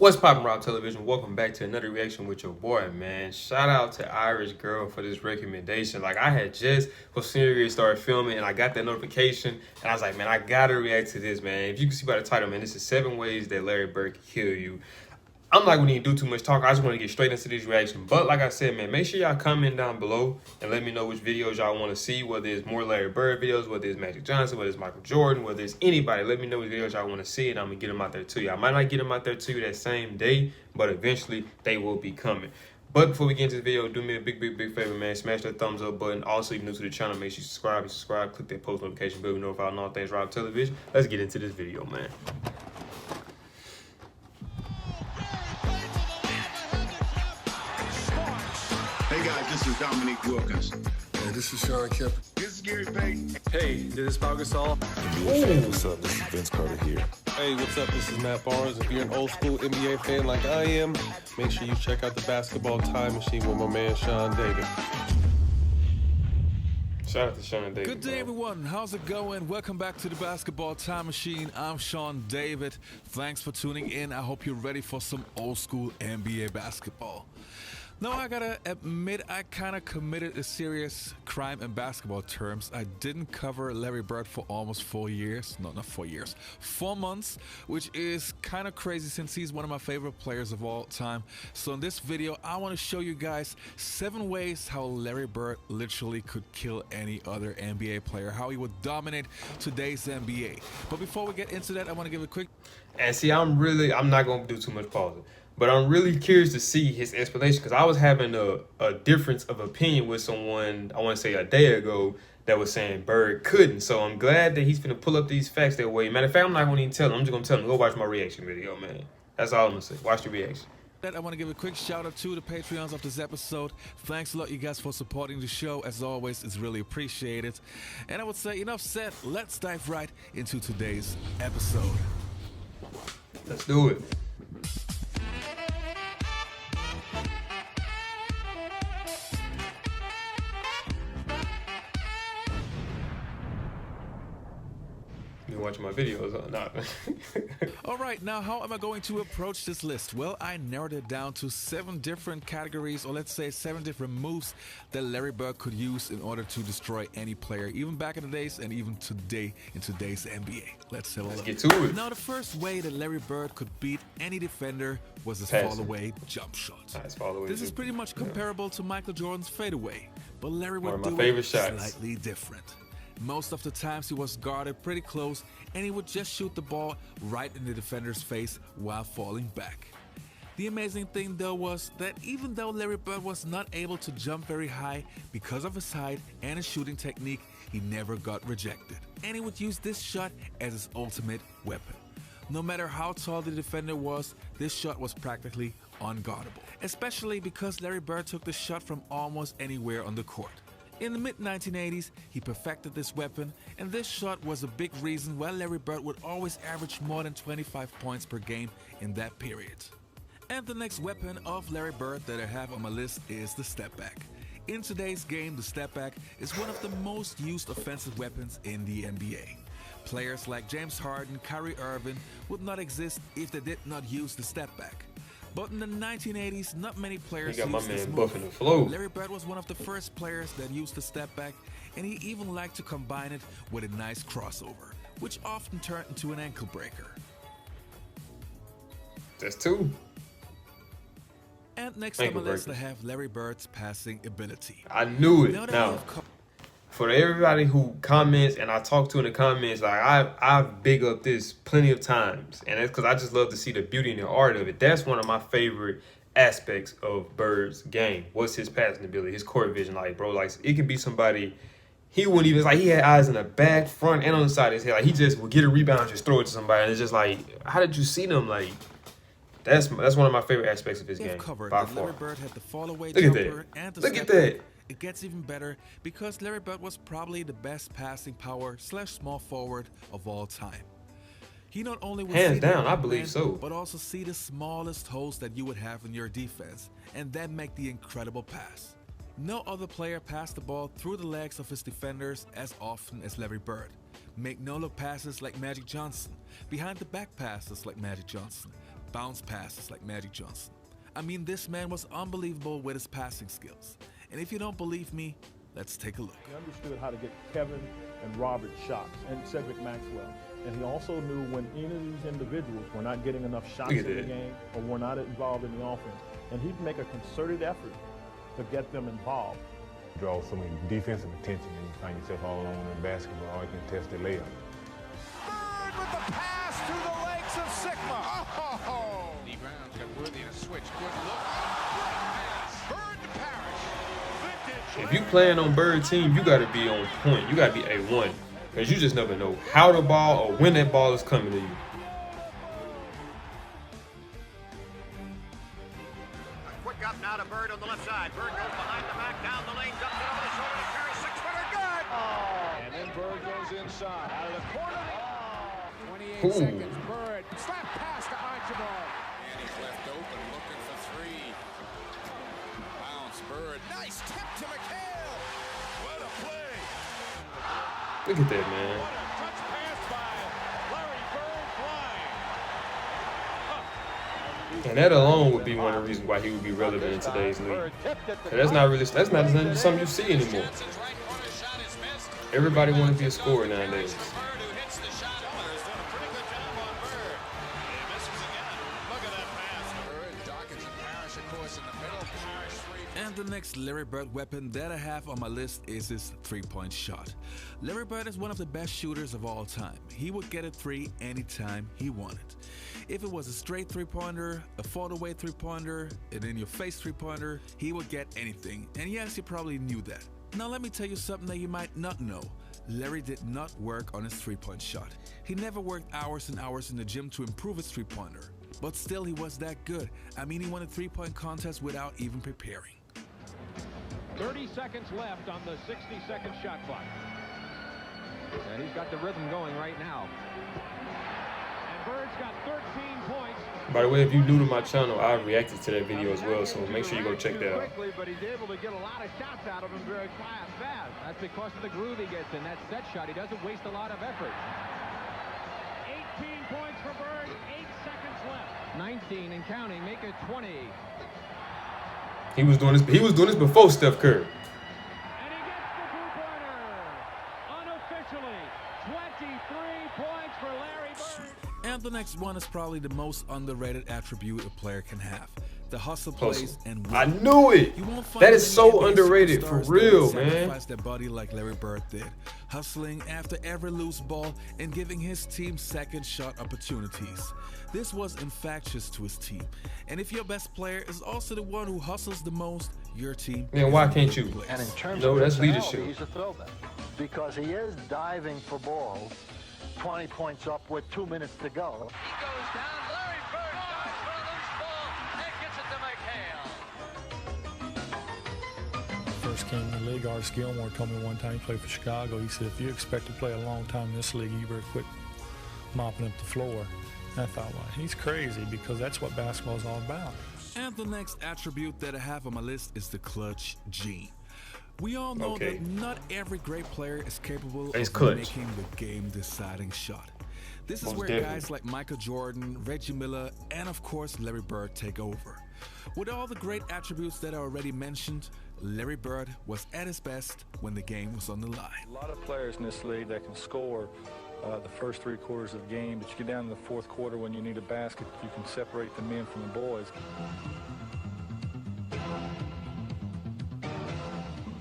What's poppin', Rob Television? Welcome back to another reaction with your boy, man. Shout out to Irish Girl for this recommendation. Like, I had just for serious started filming and I got that notification and I was like, man, I gotta react to this, man. If you can see by the title, man, this is 7 ways that Larry Bird can kill you. I'm not gonna do too much talk. I just want to get straight into this reaction. But like I said, man, make sure y'all comment down below and let me know which videos y'all want to see. Whether it's more Larry Bird videos, whether it's Magic Johnson, whether it's Michael Jordan, whether it's anybody. Let me know which videos y'all want to see, and I'm gonna get them out there to you. I might not get them out there to you that same day, but eventually they will be coming. But before we get into the video, do me a big favor, man. Smash that thumbs up button. Also, if you're new to the channel, make sure you subscribe. Click that post notification bell to be notified on all things Rob Television. Let's get into this video, man. Hey guys, this is Dominique Wilkins. Hey, this is Sean Kemp. This is Gary Payton. Hey, this is Pau Gasol. NBA fan, what's up? This is Vince Carter here. Hey, what's up? This is Matt Barnes. If you're an old school NBA fan like I am, make sure you check out the Basketball Time Machine with my man Sean David. Shout out to Sean David. Good day, everyone. How's it going? Welcome back to the Basketball Time Machine. I'm Sean David. Thanks for tuning in. I hope you're ready for some old school NBA basketball. Now, I gotta admit, I kind of committed a serious crime in basketball terms. I didn't cover Larry Bird for almost 4 years. No, not 4 years. 4 months, which is kind of crazy since he's one of my favorite players of all time. So in this video, I want to show you guys 7 ways how Larry Bird literally could kill any other NBA player, how he would dominate today's NBA. But before we get into that, I want to give a quick... And see, I'm not going to do too much pausing. But I'm really curious to see his explanation because I was having a difference of opinion with someone, I want to say a day ago, that was saying Bird couldn't. So I'm glad that he's going to pull up these facts that way. Matter of fact, I'm not going to even tell him. I'm just going to tell him, go watch my reaction video, man. That's all I'm going to say. Watch the reaction. I want to give a quick shout out to the Patreons of this episode. Thanks a lot, you guys, for supporting the show. As always, it's really appreciated. And I would say, enough said, let's dive right into today's episode. Let's do it. You watching my videos or not? All right, now how am I going to approach this list? Well, I narrowed it down to 7 different categories, or let's say 7 different moves that Larry Bird could use in order to destroy any player, even back in the days and even today in today's NBA. Let's get to it. Now, the first way that Larry Bird could beat any defender was his fallaway jump shot. This is pretty much comparable to Michael Jordan's fadeaway, but Larry would do it slightly different. Most of the times he was guarded pretty close and he would just shoot the ball right in the defender's face while falling back. The amazing thing though was that even though Larry Bird was not able to jump very high because of his height and his shooting technique, he never got rejected. And he would use this shot as his ultimate weapon. No matter how tall the defender was, this shot was practically unguardable, especially because Larry Bird took the shot from almost anywhere on the court. In the mid-1980s, he perfected this weapon, and this shot was a big reason why Larry Bird would always average more than 25 points per game in that period. And the next weapon of Larry Bird that I have on my list is the step back. In today's game, the step back is one of the most used offensive weapons in the NBA. Players like James Harden, Kyrie Irving would not exist if they did not use the step back. But in the 1980s, not many players used this move. Larry Bird was one of the first players that used the step back, and he even liked to combine it with a nice crossover, which often turned into an ankle breaker. That's 2. And next on my list, I have Larry Bird's passing ability. I knew it. Now, for everybody who comments and I talk to in the comments, like I've big up this plenty of times, and that's because I just love to see the beauty and the art of it. That's one of my favorite aspects of Bird's game. What's his passing ability, his court vision, like, bro, like it could be somebody he wouldn't even, like, he had eyes in the back, front, and on the side of his head. Like, he just would get a rebound and just throw it to somebody, and it's just like, how did you see them? Like, that's one of my favorite aspects of his game by far. Larry Bird had the fallaway Look at jumper and the Look at that. It gets even better because Larry Bird was probably the best passing power / small forward of all time. He not only would hands down, I believe so, but also see the smallest holes that you would have in your defense and then make the incredible pass. No other player passed the ball through the legs of his defenders as often as Larry Bird. Make no-look passes like Magic Johnson, behind the back passes like Magic Johnson, bounce passes like Magic Johnson. I mean, this man was unbelievable with his passing skills. And if you don't believe me, let's take a look. He understood how to get Kevin and Robert shots and Cedric Maxwell. And he also knew when any of these individuals were not getting enough shots in the game or were not involved in the offense. And he'd make a concerted effort to get them involved. Draw so many defensive attention and you find yourself all alone in basketball, you can test the layup. Bird with the pass through the legs of Sigma. Oh! Lee Brown's got Worthy in a switch. Good look. Bird to Parrish. If you playing on Bird team, you got to be on point. You got to be A1. Because you just never know how the ball or when that ball is coming to you. Quick up now to Bird on the left side. Bird goes behind the back, down the lane, dumps it over the shoulder, carries 6-footer, good! Oh! And then Bird goes inside. Out of the corner. Oh! 28 seconds. Bird. Slap pass to Archibald. And he's left open, looking for three. Bounce, Bird. Nice tip to McHale. What a play. Look at that, man. What a touch pass by Larry Bird flying. And that alone would be one of the reasons why he would be relevant in today's league. That's not something you see anymore. Everybody want to be a scorer nowadays. And the next Larry Bird weapon that I have on my list is his three-point shot. Larry Bird is one of the best shooters of all time. He would get a three anytime he wanted. If it was a straight three-pointer, a fallaway three-pointer, an in-your-face three-pointer, he would get anything. And yes, you probably knew that. Now let me tell you something that you might not know. Larry did not work on his three-point shot. He never worked hours and hours in the gym to improve his three-pointer. But still, he was that good. I mean, he won a three-point contest without even preparing. 30 seconds left on the 60-second shot clock. And he's got the rhythm going right now. And Bird's got 13 points. By the way, if you're new to my channel, I reacted to that video as well, so make sure you go check that out. But he's able to get a lot of shots out of him very fast. That's because of the groove he gets in that set shot. He doesn't waste a lot of effort. 18 points for Bird, 8 seconds left. 19 and counting, make it 20. He was doing this before Steph Curry. And he gets the three-pointer. Unofficially, 23 points for Larry Bird. And the next one is probably the most underrated attribute a player can have. The hustle plays and win. I knew it. That is so underrated, for real, man. Sacrifice their body like Larry Bird did, hustling after every loose ball and giving his team second shot opportunities. This was infectious to his team. And if your best player is also the one who hustles the most, your team. Man, why can't you? And in terms of that's leadership, leadership. He's a throwback because he is diving for balls. 20 points up with 2 minutes to go. He goes down, Larry Bird dives for a loose ball and gets it to McHale. First came in the league, Artis Gilmore told me one time he played for Chicago. He said, if you expect to play a long time in this league, you better quit mopping up the floor. And I thought, well, he's crazy because that's what basketball is all about. And the next attribute that I have on my list is the clutch gene. We all know that not every great player is capable of making the game-deciding shot. This is where guys like Michael Jordan, Reggie Miller, and of course Larry Bird take over. With all the great attributes that I already mentioned, Larry Bird was at his best when the game was on the line. A lot of players in this league that can score the first 3 quarters of the game, but you get down to the fourth quarter when you need a basket, you can separate the men from the boys.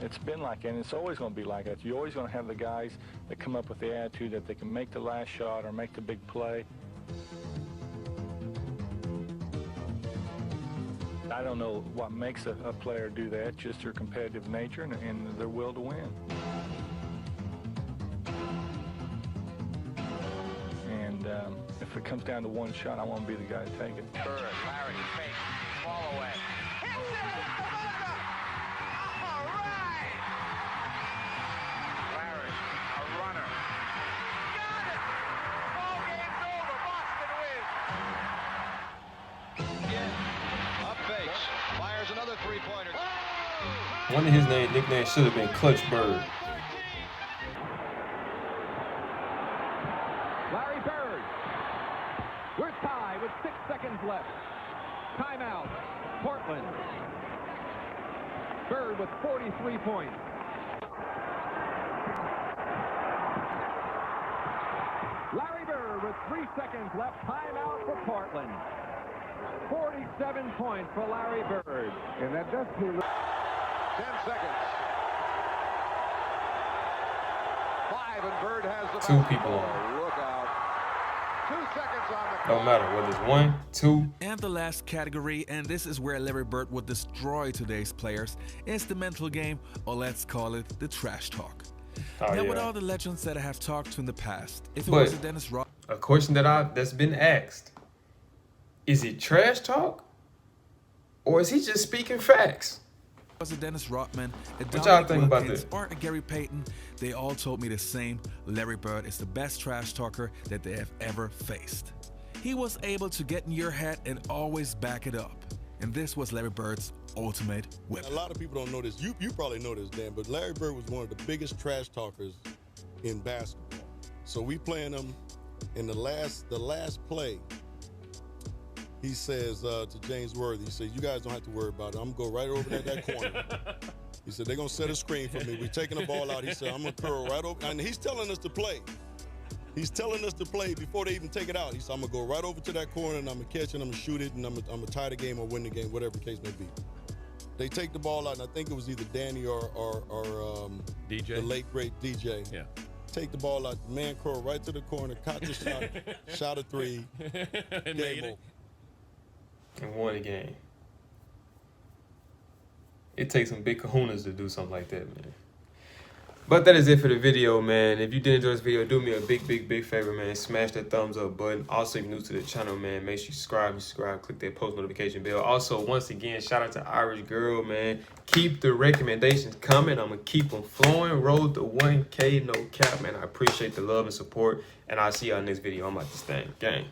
It's been like that, and it's always going to be like that. You're always going to have the guys that come up with the attitude that they can make the last shot or make the big play. I don't know what makes a player do that, just their competitive nature and their will to win. And if it comes down to one shot, I want to be the guy to take it. Bird, Larry, fake, fallaway. One of his nicknames should have been Clutch Bird. Larry Bird. We're tied with 6 seconds left. Timeout. Portland. Bird with 43 points. Larry Bird with 3 seconds left. Timeout for Portland. 47 points for Larry Bird. And that does mean 10 seconds. 5 and Bird has the 2 people on. Look out. 2 seconds on the Don't matter whether it's 1, 2. And the last category, and this is where Larry Bird would destroy today's players, is the mental game, or let's call it the trash talk. Now, with all the legends that I have talked to in the past, if it was a Dennis Rodman, a question that's been asked, is it trash talk, or is he just speaking facts? Was a Dennis Rodman, what y'all think about this? Or a Gary Payton, they all told me the same. Larry Bird is the best trash talker that they have ever faced. He was able to get in your head and always back it up. And this was Larry Bird's ultimate weapon. A lot of people don't know this. You probably know this, Dan, but Larry Bird was one of the biggest trash talkers in basketball. So we playing him in the last play. He says to James Worthy, he said, you guys don't have to worry about it. I'm going to go right over that corner. He said, they're going to set a screen for me. We're taking the ball out. He said, I'm going to curl right over. And he's telling us to play. He's telling us to play before they even take it out. He said, I'm going to go right over to that corner, and I'm going to catch it, and I'm going to shoot it, and I'm going to tie the game or win the game, whatever the case may be. They take the ball out, and I think it was either Danny or DJ, the late, great DJ. Yeah. Take the ball out, man curl right to the corner, caught the shot, shot a 3, game over. And won the game. It takes some big kahunas to do something like that, man. But that is it for the video, man. If you did enjoy this video, do me a big favor, man. Smash that thumbs up button. Also, if you're new to the channel, man, make sure you subscribe, click that post notification bell. Also, once again, shout out to Irish Girl, man. Keep the recommendations coming. I'm going to keep them flowing. Road to 1K, no cap, man. I appreciate the love and support. And I'll see y'all next video. I'm like this thing. Gang.